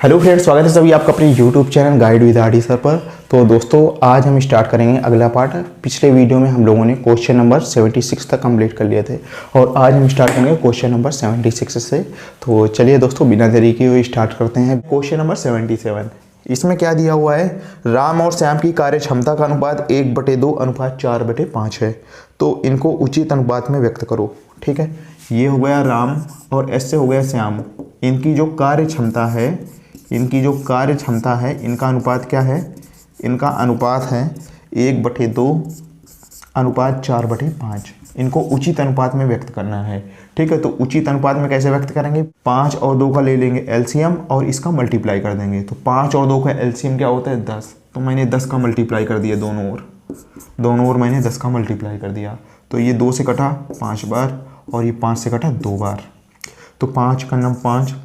Hello friends, स्वागत है सभी आपका अपने YouTube channel guide with RD sir पर। तो दोस्तों आज हम स्टार्ट करेंगे अगला पार्ट। पिछले वीडियो में हम लोगों ने क्वेश्चन नंबर 76 तक कंप्लीट कर लिए थे और आज हम स्टार्ट करेंगे क्वेश्चन नंबर 76 से। तो चलिए दोस्तों बिना देरी किए हुए स्टार्ट करते हैं। क्वेश्चन नंबर 77, इसमें क्या दिया हुआ है, राम और श्याम की कार्य क्षमता का अनुपात 1/2 अनुपात 4/5 है, तो इनको उचित अनुपात में व्यक्त करो। ठीक है, ये हो गया राम और ऐसे हो गया श्याम। इनकी जो कार्य क्षमता है इनका अनुपात क्या है, इनका अनुपात है 1/2 अनुपात 4/5। इनको उचित अनुपात में व्यक्त करना है। ठीक है, तो उचित अनुपात में कैसे व्यक्त करेंगे, 5 और 2 का ले लेंगे एलसीएम और इसका मल्टीप्लाई कर देंगे। तो 5 और 2 का एलसीएम क्या होता है, 10। तो मैंने 10 का मल्टीप्लाई कर दिया, दोनों ओर मैंने 10 का मल्टीप्लाई कर दिया। तो ये 2 से कटा 5 बार और ये 5 से कटा 2 बार। तो 5 का नम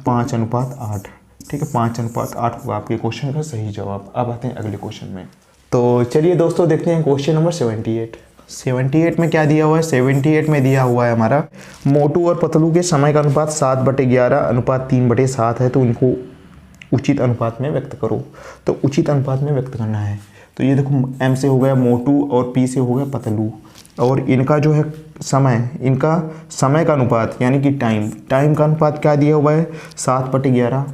5 अनुपात 8। ठीक है, 5 अनुपात 8 होगा आपके क्वेश्चन का सही जवाब। अब आते हैं अगले क्वेश्चन में। तो चलिए दोस्तों देखते हैं क्वेश्चन नंबर 78 में क्या दिया हुआ है। 78 में दिया हुआ है हमारा मोटू और पतलू के समय का अनुपात 7/11 अनुपात 3/7 है, तो इनको उचित अनुपात में व्यक्त करो। तो उचित अनुपात में व्यक्त करना है। तो ये देखो, एम से हो गया मोटू और पी से हो गया पतलू, और इनका जो है इनका समय का अनुपात यानी कि टाइम का अनुपात क्या दिया हुआ है, 7/11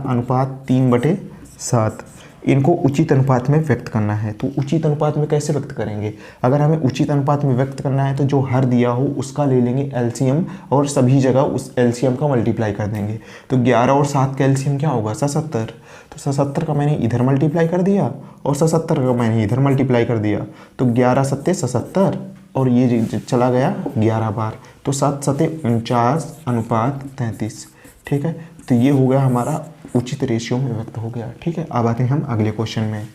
अनुपात 3/7। इनको उचित अनुपात में व्यक्त करना है। तो उचित अनुपात में कैसे व्यक्त करेंगे, अगर हमें उचित अनुपात में व्यक्त करना है तो जो हर दिया हो उसका ले लेंगे एलसीएम और सभी जगह उस एलसीएम का मल्टीप्लाई कर देंगे। तो 11 और 7 का एलसीएम क्या होगा, 77। तो 77 का मैंने इधर मल्टीप्लाई कर दिया और 77 का मैंने इधर मल्टीप्लाई कर दिया। तो 11 सत्ते 77 और ये चला गया 11 बार। तो 7 सत्ते 49 अनुपात 33। ठीक है, तो ये हो गया हमारा उचित रेशियो में व्यक्त हो गया। ठीक है, अब आते हैं हम अगले क्वेश्चन में।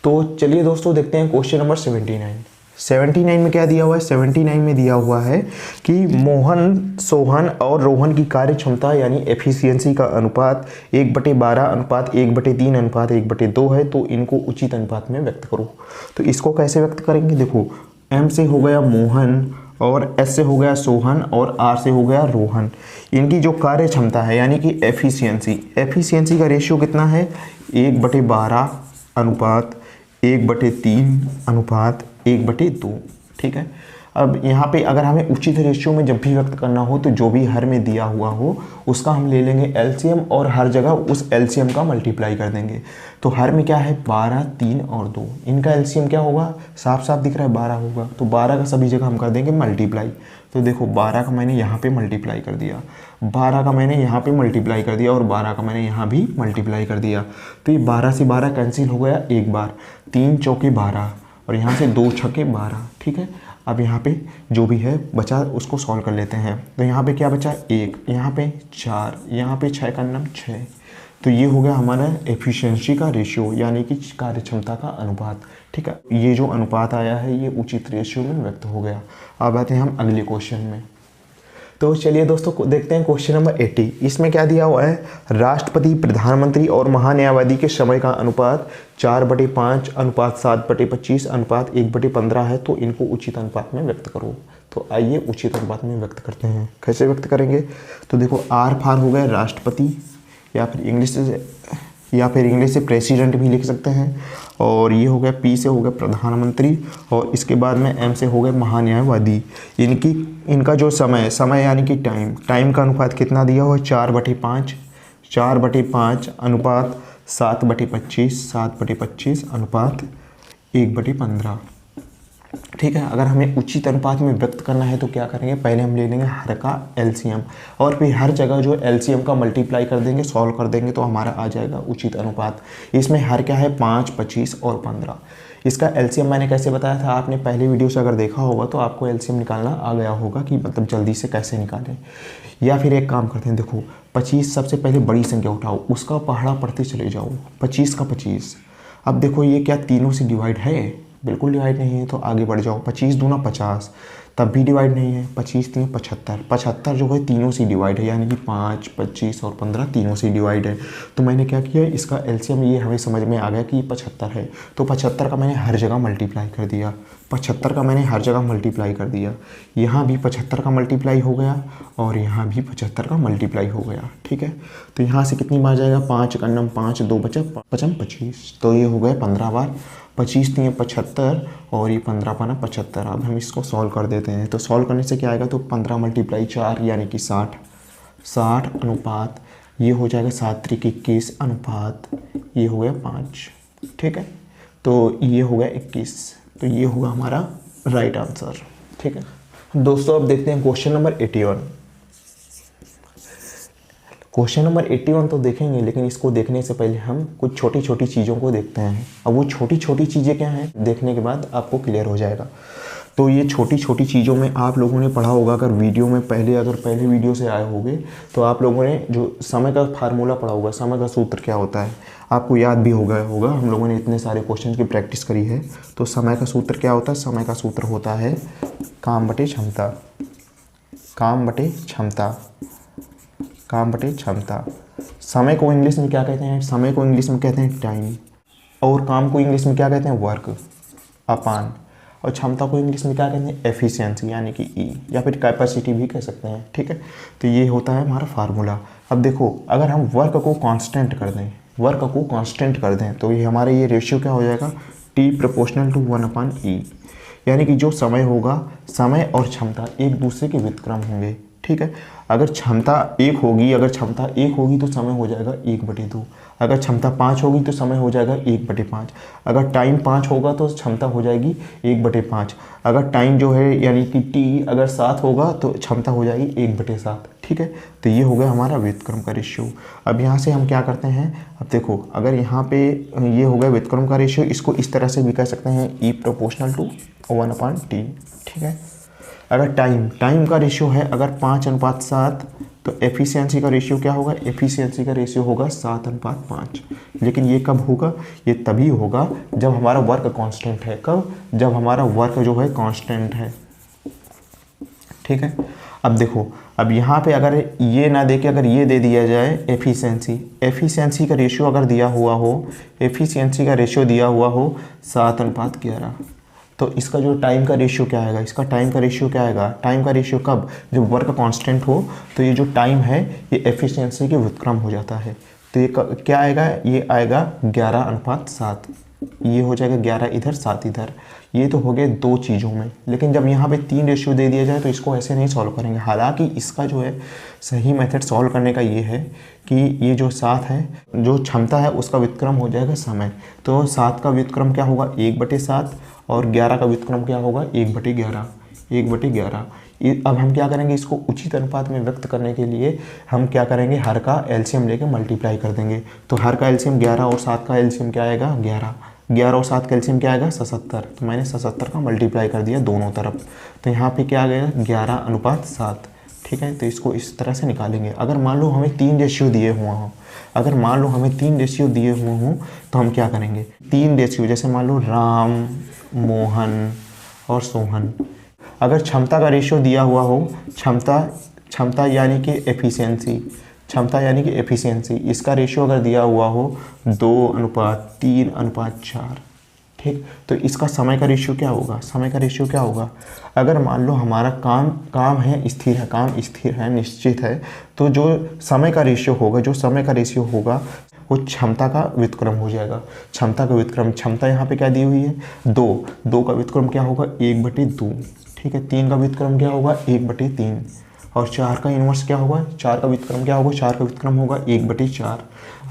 तो चलिए दोस्तों देखते हैं क्वेश्चन नंबर 79 में क्या दिया हुआ है। 79 में दिया हुआ है कि मोहन, सोहन और रोहन की कार्य क्षमता यानी एफिशिएंसी का अनुपात 1/12 अनुपात 1/3 अनुपात 1/2 है, तो इनको उचित अनुपात में व्यक्त करो। तो इसको कैसे व्यक्त करेंगे, देखो एम से हो गया मोहन और एस से हो गया सोहन और आर से हो गया रोहन। इनकी जो कार्य क्षमता है यानी कि एफिशिएंसी का रेशियो कितना है, 1/12 अनुपात 1/3 अनुपात 1/2। ठीक है, अब यहाँ पे अगर हमें उचित रेशियो में जब भी व्यक्त करना हो तो जो भी हर में दिया हुआ हो उसका हम ले लेंगे एलसीएम और हर जगह उस एलसीएम का मल्टीप्लाई कर देंगे। तो हर में क्या है, 12, 3 और 2। इनका एलसीएम क्या होगा, साफ साफ दिख रहा है 12 होगा। तो 12 का सभी जगह हम कर देंगे मल्टीप्लाई। तो देखो 12 का मैंने यहाँ पे मल्टीप्लाई कर दिया, 12 का मैंने यहाँ पे मल्टीप्लाई कर दिया और 12 का मैंने यहाँ भी मल्टीप्लाई कर दिया। तो ये 12 से 12 कैंसिल हो गया एक बार, 3 चौके 12 और यहाँ से 2 छक्के 12। ठीक है, अब यहाँ पे जो भी है बचा उसको सॉल्व कर लेते हैं। तो यहाँ पे क्या बचा, 1, यहाँ पे 4, यहाँ पे 6 का नम 6। तो ये हो गया हमारा एफिशिएंसी का रेशियो यानी कि कार्य क्षमता का अनुपात। ठीक है, ये जो अनुपात आया है ये उचित रेशियो में व्यक्त हो गया। अब आते हैं हम अगले क्वेश्चन में। तो चलिए दोस्तों देखते हैं क्वेश्चन नंबर 80। इसमें क्या दिया हुआ है, राष्ट्रपति, प्रधानमंत्री और महान्यायवादी के समय का अनुपात 4/5 अनुपात 7/25 अनुपात 1/15 है, तो इनको उचित अनुपात में व्यक्त करो। तो आइए उचित अनुपात में व्यक्त करते हैं। कैसे व्यक्त करेंगे, तो देखो आर फार हो गया राष्ट्रपति या फिर इंग्लिश से प्रेसिडेंट भी लिख सकते हैं, और ये हो गया पी से हो गया प्रधानमंत्री और इसके बाद में एम से हो गया महान्यायवादी। इनका जो समय यानी कि टाइम का अनुपात कितना दिया हुआ है, 4/5 अनुपात 7/25 अनुपात 1/15। ठीक है, अगर हमें उचित अनुपात में व्यक्त करना है तो क्या करेंगे, पहले हम ले लेंगे हर का एलसीएम और फिर हर जगह जो एलसीएम का मल्टीप्लाई कर देंगे, सॉल्व कर देंगे, तो हमारा आ जाएगा उचित अनुपात। इसमें हर क्या है, 5, 25 और 15। इसका एलसीएम मैंने कैसे बताया था, आपने पहले वीडियो से अगर देखा होगा तो आपको एलसीएम निकालना आ गया होगा कि मतलब जल्दी से कैसे निकालें। या फिर एक काम करते हैं, देखो 25 सबसे पहले बड़ी संख्या उठाओ, उसका पहाड़ा पढ़ते चले जाओ, 25 का 25। अब देखो ये क्या तीनों से डिवाइड है, बिल्कुल डिवाइड नहीं है, तो आगे बढ़ जाओ। 25 दूना 50, तब भी डिवाइड नहीं है। 25 3 75, 75 जो है तीनों से डिवाइड है, यानी कि 5, 25 और 15 तीनों से डिवाइड है। तो मैंने क्या किया, इसका एलसीएम ये हमें समझ में आ गया कि 75 है, तो 75 का मैंने हर जगह मल्टीप्लाई कर दिया। 75 का मैंने हर जगह मल्टीप्लाई कर दिया। यहाँ भी 75 का मल्टीप्लाई हो गया और यहाँ भी 75 का मल्टीप्लाई हो गया। ठीक है, तो यहाँ से कितनी बार जाएगा, 5 कन्नम 5, 2 बचा 25, तो ये हो गया 15 बार। 25 3 75 और ये 15 पाना 75। अब हम इसको सॉल्व कर देते हैं, तो सॉल्व करने से क्या आएगा, तो 15 × 4 यानी कि 60, 60 अनुपात ये हो जाएगा 7 त्रिक 21 अनुपात ये हो गया 5। ठीक है, तो ये हो गया 21, तो ये होगा हमारा राइट आंसर। ठीक है दोस्तों, अब देखते हैं क्वेश्चन नंबर 81। क्वेश्चन नंबर 81 तो देखेंगे, लेकिन इसको देखने से पहले हम कुछ छोटी छोटी चीज़ों को देखते हैं। अब वो छोटी छोटी चीज़ें क्या हैं, देखने के बाद आपको क्लियर हो जाएगा। तो ये छोटी छोटी चीज़ों में आप लोगों ने पढ़ा होगा, अगर वीडियो में पहले वीडियो से आए होंगे तो आप लोगों ने जो समय का फार्मूला पढ़ा होगा, समय का सूत्र क्या होता है आपको याद भी होगा। हम लोगों ने इतने सारे क्वेश्चन की प्रैक्टिस करी है। तो समय का सूत्र क्या होता है, समय का सूत्र होता है काम बटे क्षमता, काम बटे क्षमता, काम बटे क्षमता। समय को इंग्लिश में क्या कहते हैं, समय को इंग्लिश में कहते हैं टाइम, और काम को इंग्लिश में क्या कहते हैं, वर्क अपान, और क्षमता को इंग्लिश में क्या कहते हैं, एफिशिएंसी यानी कि ई, या फिर कैपेसिटी भी कह सकते हैं। ठीक है, तो ये होता है हमारा फार्मूला। अब देखो, अगर हम वर्क को कांस्टेंट कर दें, वर्क को कांस्टेंट कर दें, तो ये हमारा ये रेशियो क्या हो जाएगा, T प्रोपोर्शनल टू 1/E, यानी कि जो समय होगा, समय और क्षमता एक दूसरे के व्युत्क्रम होंगे। ठीक है, अगर क्षमता 1 होगी, अगर क्षमता 1 होगी तो समय हो जाएगा 1/2, अगर क्षमता 5 होगी तो समय हो जाएगा 1/5, अगर टाइम 5 होगा तो क्षमता हो जाएगी 1/5, अगर टाइम जो है यानी कि टी अगर 7 होगा तो क्षमता हो जाएगी 1/7। ठीक है, तो ये हो गया हमारा व्युत्क्रम का रेशियो। अब यहाँ से हम क्या करते हैं, अब देखो अगर यहाँ पे ये हो गया व्युत्क्रम का रेशियो, इसको इस तरह से भी कह सकते हैं E प्रोपोर्शनल टू 1/T। ठीक है, अगर टाइम का रेशियो है अगर 5:7, तो एफिशिएंसी का रेशियो क्या होगा, एफिशिएंसी का रेशियो होगा 7:5। लेकिन ये कब होगा, ये तभी होगा जब हमारा वर्क कांस्टेंट है। कब, जब हमारा वर्क जो है कांस्टेंट है। ठीक है, अब देखो, अब यहाँ पे अगर ये ना दे के अगर ये दे दिया जाए एफिशिएंसी का रेशियो अगर दिया हुआ हो, एफिशिएंसी का रेशियो दिया हुआ हो 7:11, तो इसका जो टाइम का रेशियो क्या आएगा, इसका टाइम का रेशियो क्या आएगा, टाइम का रेशियो कब, जब वर्क कांस्टेंट हो, तो ये जो टाइम है ये एफिशिएंसी के व्युत्क्रम हो जाता है। तो ये क्या आएगा, ये आएगा 11:7, ये हो जाएगा 11 इधर 7 इधर। ये तो हो गए दो चीज़ों में, लेकिन जब यहाँ पे 3 रेशियो दे दिया जाए तो इसको ऐसे नहीं सॉल्व करेंगे। हालांकि इसका जो है सही मेथड सॉल्व करने का ये है कि ये जो 7 है, जो क्षमता है उसका व्युत्क्रम हो जाएगा समय, तो 7 का व्युत्क्रम क्या होगा 1/7 और 11 का व्युत्क्रम क्या होगा 1/11, 1/11। अब हम क्या करेंगे, इसको उचित अनुपात में व्यक्त करने के लिए हम क्या करेंगे, हर का एलसीएम लेके मल्टीप्लाई कर देंगे। तो हर का एलसीएम 11 और 7 का एलसीएम क्या आएगा 11, 11 और 7 का एलसीएम क्या आएगा 77। तो मैंने 77 का मल्टीप्लाई कर दिया दोनों तरफ, तो यहाँ पे क्या आ गया 11:7। ठीक है, तो इसको इस तरह से निकालेंगे। अगर मान लो हमें 3 रेशियो दिए हुआ हों, अगर मान लो हमें 3 रेशियो दिए हुए हों तो हम क्या करेंगे, 3 रेशियो जैसे मान लो राम, मोहन और सोहन, अगर क्षमता का रेशियो दिया हुआ हो, क्षमता यानी कि एफिशिएंसी, क्षमता यानी कि एफिशिएंसी, इसका रेशियो अगर दिया हुआ हो 2:3:4। ठीक, तो इसका समय का रेशियो क्या होगा, समय का रेशियो क्या होगा, अगर मान लो हमारा काम है स्थिर है, काम स्थिर है निश्चित है, तो जो समय का रेशियो होगा, जो समय का रेशियो होगा वो क्षमता का व्युत्क्रम हो जाएगा। क्षमता का व्युत्क्रम, क्षमता यहाँ पे क्या दी हुई है 2 का व्युत्क्रम क्या होगा 1/2। ठीक है, 3 का व्युत्क्रम क्या होगा 1/3 और 4 का इन्वर्स क्या होगा, 4 का व्युत्क्रम क्या होगा, 4 का व्युत्क्रम होगा 1/4।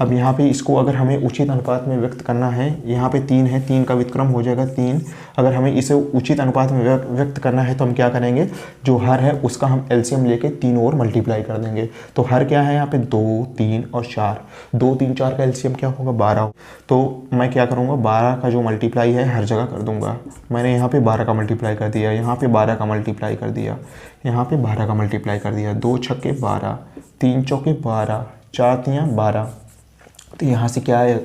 अब यहाँ पे इसको अगर हमें उचित अनुपात में व्यक्त करना है, यहाँ पे 3 है, 3 का व्युत्क्रम हो जाएगा 3। अगर हमें इसे उचित अनुपात में व्यक्त करना है तो हम क्या करेंगे, जो हर है उसका हम एलसीएम लेके 3 और मल्टीप्लाई कर देंगे। तो हर क्या है यहाँ पे 2, 3 और 4, 2, 3, 4 का एलसीएम क्या होगा 12। तो मैं क्या करूँगा, 12 का जो मल्टीप्लाई है हर जगह कर दूंगा। मैंने यहाँ पे 12 का मल्टीप्लाई कर दिया, यहाँ पे 12 का मल्टीप्लाई कर दिया, यहाँ पे 12 का मल्टीप्लाई कर दिया। 2 छक्के 12, 3 चौके 12, 4 तियाँ 12। तो यहाँ से क्या है,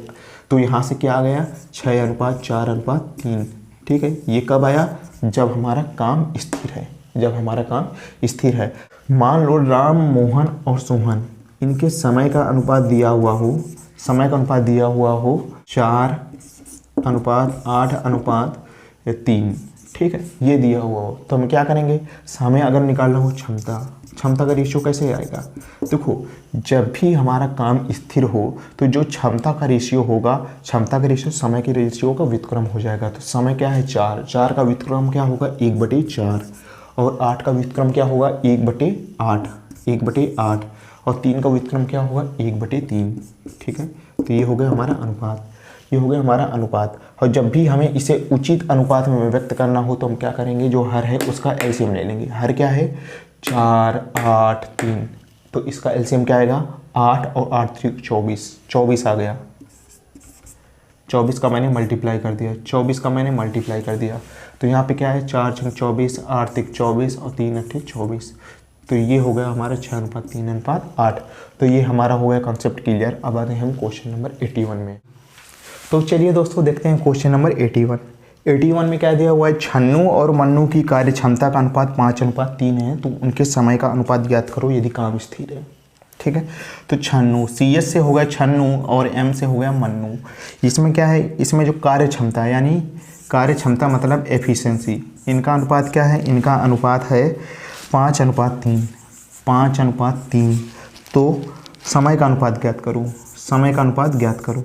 तो यहाँ से क्या आ गया 6:4:3। ठीक है, ये कब आया? जब हमारा काम स्थिर है, जब हमारा काम स्थिर है। मान लो राम, मोहन और सोहन, इनके समय का अनुपात दिया हुआ हो, समय का अनुपात दिया हुआ हो 4:8:3, ठीक है, ये दिया हुआ हो, तो हम क्या करेंगे? हमें अगर निकालना हो क्षमता का रेशियो कैसे आएगा? देखो, जब भी हमारा काम स्थिर हो तो जो क्षमता का रेशियो होगा, क्षमता का रेशियो समय के रेशियो का व्युत्क्रम हो जाएगा। तो समय क्या है? 4 का व्युत्क्रम क्या होगा? 1/4, और 8 का व्युत्क्रम क्या होगा? 1/8 और 3 का व्युत्क्रम क्या होगा? 1/3, ठीक है। तो ये हो गया हमारा अनुपात, ये हो गया हमारा अनुपात। और जब भी हमें इसे उचित अनुपात में व्यक्त करना हो तो हम क्या करेंगे? जो हर है उसका एलसीएम ले लेंगे। हर क्या है? 4, 8, 3, तो इसका एलसीएम क्या आएगा? 8 और 8 3 24 आ गया। 24 का मैंने मल्टीप्लाई कर दिया, 24 का मैंने मल्टीप्लाई कर दिया। तो यहाँ पे क्या है? 4 6 24, 8 3 24 और 3 8 24। तो ये हो गया हमारा 6:3:8। तो ये हमारा हो गया कॉन्सेप्ट क्लियर। अब आते हैं हम क्वेश्चन नंबर 81 में। तो चलिए दोस्तों देखते हैं क्वेश्चन नंबर 81 में क्या दिया हुआ है? छन्नू और मन्नू की कार्य क्षमता का अनुपात 5:3 है, तो उनके समय का अनुपात ज्ञात करो यदि काम स्थिर है, ठीक है। तो छन्नू, CS से हो गया छन्नू और M से हो गया मन्नू। इसमें क्या है? इसमें जो कार्य क्षमता है, यानी कार्य क्षमता मतलब एफिशिएंसी, इनका अनुपात क्या है? इनका अनुपात है 5:3, 5:3। तो समय का अनुपात ज्ञात करो, समय का अनुपात ज्ञात करो,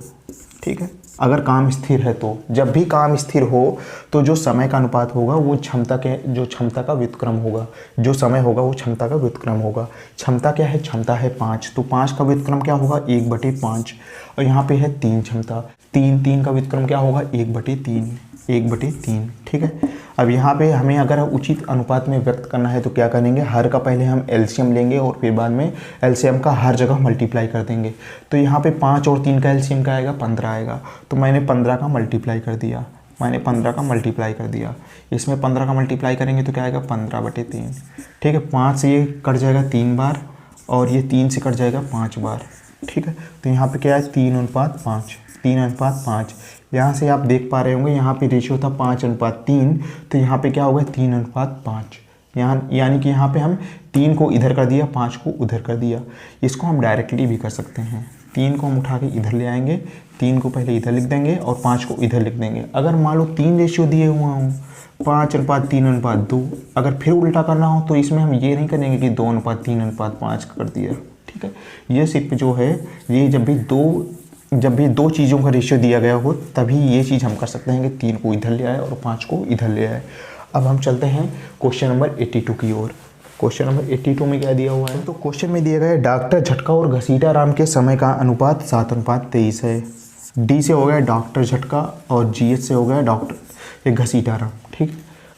ठीक है। अगर काम स्थिर है तो, जब भी काम स्थिर हो तो जो समय का अनुपात होगा वो क्षमता का व्युत्क्रम होगा, जो समय होगा वो क्षमता का व्युत्क्रम होगा। क्षमता क्या है? क्षमता है 5, तो 5 का व्युत्क्रम क्या होगा? 1/5। और यहाँ पे है 3 क्षमता, 3 का व्युत्क्रम क्या होगा? 1/3, ठीक है। अब यहाँ पे हमें अगर उचित अनुपात में व्यक्त करना है तो क्या करेंगे? हर का पहले हम एलसीएम लेंगे और फिर बाद में एलसीएम का हर जगह मल्टीप्लाई कर देंगे। तो यहाँ पे 5 और 3 का एलसीएम क्या आएगा? 15 आएगा। तो मैंने 15 का मल्टीप्लाई कर दिया, इसमें 15 का मल्टीप्लाई करेंगे तो क्या आएगा? 15/3, ठीक है। 5 से ये कट जाएगा 3 बार और ये 3 से कट जाएगा 5 बार, ठीक है। तो यहाँ पे क्या है? 3:5। यहाँ से आप देख पा रहे होंगे, यहाँ पे रेशियो था 5:3, तो यहाँ पे क्या हो गया? 3:5। यहाँ यानी कि यहाँ पे हम 3 को इधर कर दिया, 5 को उधर कर दिया। इसको हम डायरेक्टली भी कर सकते हैं। 3 को हम उठा के इधर ले आएंगे, 3 को पहले इधर लिख देंगे और 5 को इधर लिख देंगे। अगर मान लो 3 रेशियो दिए हुआ हूँ, 5:3:2, अगर फिर उल्टा करना हो तो इसमें हम ये नहीं करेंगे कि 2:3:5 कर दिया, ठीक है। ये सिर्फ जो है, ये जब भी दो चीज़ों का रेशियो दिया गया हो तभी ये चीज़ हम कर सकते हैं कि 3 को इधर ले आए और 5 को इधर ले आए। अब हम चलते हैं क्वेश्चन नंबर 82 की ओर। क्वेश्चन नंबर 82 में क्या दिया हुआ है? तो क्वेश्चन में दिया गया है डॉक्टर झटका और घसीटा राम के समय का अनुपात 7:23 है। डी से हो गया डॉक्टर झटका और GH से हो गया डॉक्टर घसीटा राम, ठीक,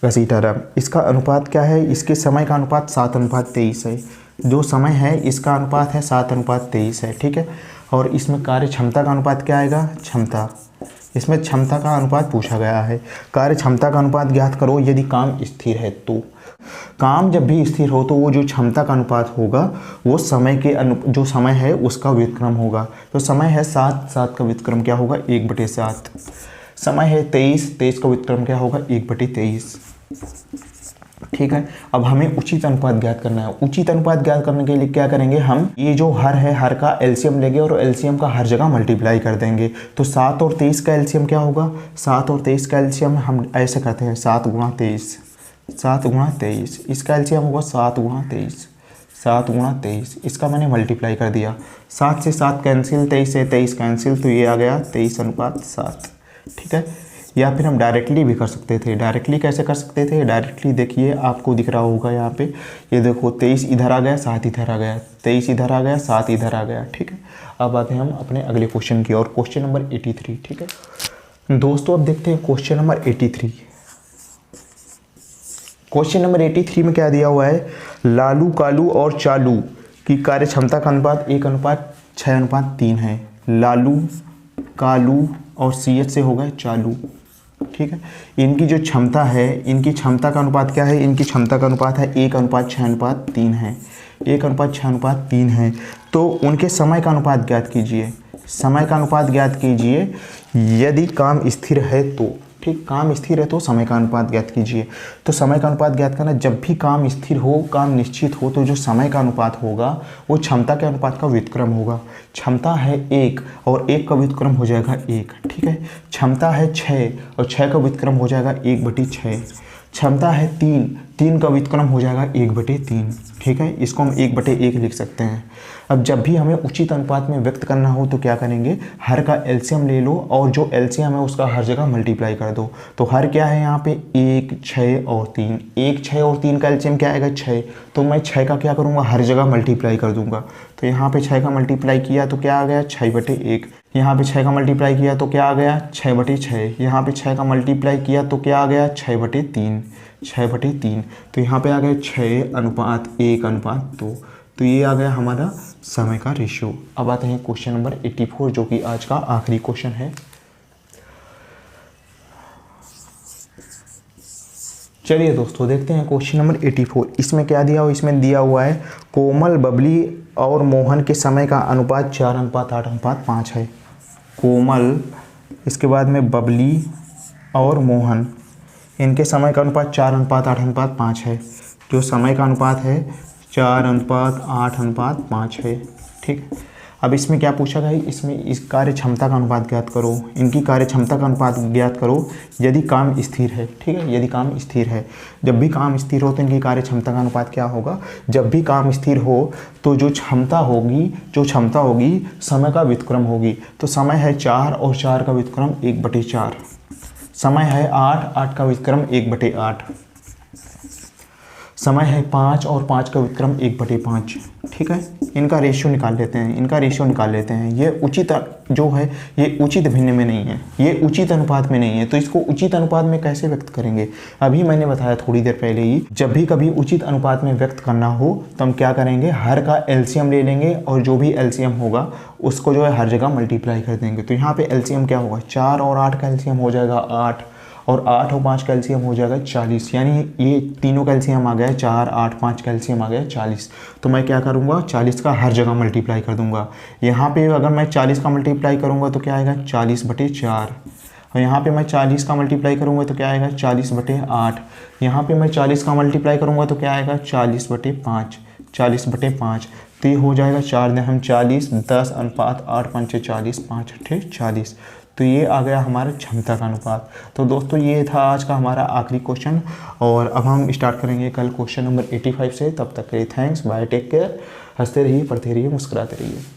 घसीटा राम। इसका अनुपात क्या है? इसके समय का अनुपात 7:23 है। जो समय है इसका अनुपात है 7:23 है, ठीक है। और इसमें कार्य क्षमता का अनुपात क्या आएगा? क्षमता, इसमें क्षमता का अनुपात पूछा गया है। कार्य क्षमता का अनुपात ज्ञात करो यदि काम स्थिर है तो। काम जब भी स्थिर हो तो वो जो क्षमता का अनुपात होगा वो समय के जो समय है उसका व्युत्क्रम होगा। तो समय है 7 का व्युत्क्रम क्या होगा? 1/7। समय है 23 का व्युत्क्रम क्या होगा? 1/23, ठीक है। अब हमें उचित अनुपात ज्ञात करना है। उचित अनुपात ज्ञात करने के लिए क्या करेंगे? हम ये जो हर है, हर का एलसीएम लेंगे और एलसीएम का हर जगह मल्टीप्लाई कर देंगे। तो 7 और 23 का एलसीएम क्या होगा? 7 और 23 का एलसीएम हम ऐसे करते हैं 7 × 23, इसका एलसीएम होगा 7 × 23। इसका मैंने मल्टीप्लाई कर दिया। 7 से 7 कैंसिल, 23 से 23 कैंसिल, तो ये आ गया 23:7, ठीक है। या फिर हम डायरेक्टली भी कर सकते थे। डायरेक्टली कैसे कर सकते थे? डायरेक्टली देखिए, आपको दिख रहा होगा यहाँ पे, ये देखो 23 इधर आ गया, 7 इधर आ गया, 23 इधर आ गया, 7 इधर आ गया, ठीक है। अब आते हैं हम अपने अगले क्वेश्चन की ओर, क्वेश्चन नंबर 83, ठीक है दोस्तों। अब देखते हैं क्वेश्चन नंबर 83। क्वेश्चन नंबर 83 में क्या दिया हुआ है? लालू, कालू और चालू की कार्य क्षमता का अनुपात 1:6:3 है। लालू, कालू और CH से हो गए चालू, ठीक है। इनकी जो क्षमता है, इनकी क्षमता का अनुपात क्या है? इनकी क्षमता का अनुपात है 1:6:3 है, 1:6:3 है। तो उनके समय का अनुपात ज्ञात कीजिए, समय का अनुपात ज्ञात कीजिए यदि काम स्थिर है तो, ठीक, काम स्थिर है तो समय का अनुपात ज्ञात कीजिए। तो समय का अनुपात ज्ञात करना, जब भी काम स्थिर हो, काम निश्चित हो, तो जो समय का अनुपात होगा वो क्षमता के अनुपात का व्युत्क्रम होगा। क्षमता है 1 और 1 का व्युत्क्रम हो जाएगा 1, ठीक है। क्षमता है 6 और 6 का व्युत्क्रम हो जाएगा 1/6। क्षमता है 3 का व्युत्क्रम हो जाएगा 1/3, ठीक है। इसको हम 1/1 लिख सकते हैं। अब जब भी हमें उचित अनुपात में व्यक्त करना हो तो क्या करेंगे, हर का एलसीएम ले लो और जो एलसीएम है उसका हर जगह मल्टीप्लाई कर दो। तो हर क्या है यहाँ पे 1, 6 और 3। 1, 6 और 3 का एलसीएम क्या आएगा 6, तो मैं 6 का क्या करूँगा, हर जगह मल्टीप्लाई कर दूंगा। तो यहाँ पे 6 का मल्टीप्लाई किया तो क्या आ गया 6/1। यहाँ पे 6 का मल्टीप्लाई किया तो क्या आ गया 6/6। यहाँ पे 6 का मल्टीप्लाई किया तो क्या आ गया 6/3, 6/3। तो यहाँ पे आ गया 6:1:2। तो ये आ गया हमारा समय का रेशियो। अब आते हैं क्वेश्चन नंबर 84 जो कि आज का आखिरी क्वेश्चन है। चलिए दोस्तों देखते हैं क्वेश्चन नंबर 84। इसमें क्या दिया हुआ, इसमें दिया हुआ है कोमल, बबली और मोहन के समय का अनुपात 4:8:5 है। कोमल, इसके बाद में बबली और मोहन, इनके समय का अनुपात 4:8:5 है। जो समय का अनुपात है 4:8:5 है, ठीक। अब इसमें क्या पूछा गया है, इसमें इस कार्य क्षमता का अनुपात ज्ञात करो, इनकी कार्य क्षमता का अनुपात ज्ञात करो यदि काम स्थिर है, ठीक है। यदि काम स्थिर है, जब भी काम स्थिर हो तो इनकी कार्य क्षमता का अनुपात क्या होगा, जब भी काम स्थिर हो तो जो क्षमता होगी समय का व्युत्क्रम होगी। तो समय है 4 और 4 का व्युत्क्रम 1/4। समय है 8, 8 का व्युत्क्रम 1/8। समय है 5 और 5 का व्युत्क्रम 1/5, ठीक है। इनका रेशियो निकाल लेते हैं। ये उचित जो है ये उचित भिन्न में नहीं है, ये उचित अनुपात में नहीं है। तो इसको उचित अनुपात में कैसे व्यक्त करेंगे, अभी मैंने बताया थोड़ी देर पहले ही। जब भी कभी उचित अनुपात में व्यक्त करना हो तो हम क्या करेंगे, हर का एलसीएम ले लेंगे और जो भी एलसीएम होगा उसको जो है हर जगह मल्टीप्लाई कर देंगे। तो यहाँ पे एलसीएम क्या होगा, 4 और 8 का एलसीएम हो जाएगा 8 और 8 और 5 का एलसीएम हो जाएगा 40। यानी ये तीनों का एलसीएम आ गया 4, 8, 5 का एलसीएम आ गया 40। तो मैं क्या करूँगा, 40 का हर जगह मल्टीप्लाई कर दूंगा। यहाँ पे अगर मैं 40 का मल्टीप्लाई करूँगा तो क्या आएगा 40/4 और यहाँ पे मैं 40 का मल्टीप्लाई करूँगा तो क्या आएगा 40/8। यहाँ पे मैं 40 का मल्टीप्लाई करूँगा तो क्या आएगा 40/5, 40/5। तो ये हो जाएगा 4×40, 10:8:5 40, 5×8 40। तो ये आ गया हमारा क्षमता का अनुपात। तो दोस्तों ये था आज का हमारा आखिरी क्वेश्चन और अब हम स्टार्ट करेंगे कल क्वेश्चन नंबर 85 से। तब तक के लिए थैंक्स, बाय, टेक केयर। हंसते रहिए, पढ़ते रहिए, मुस्कुराते रहिए।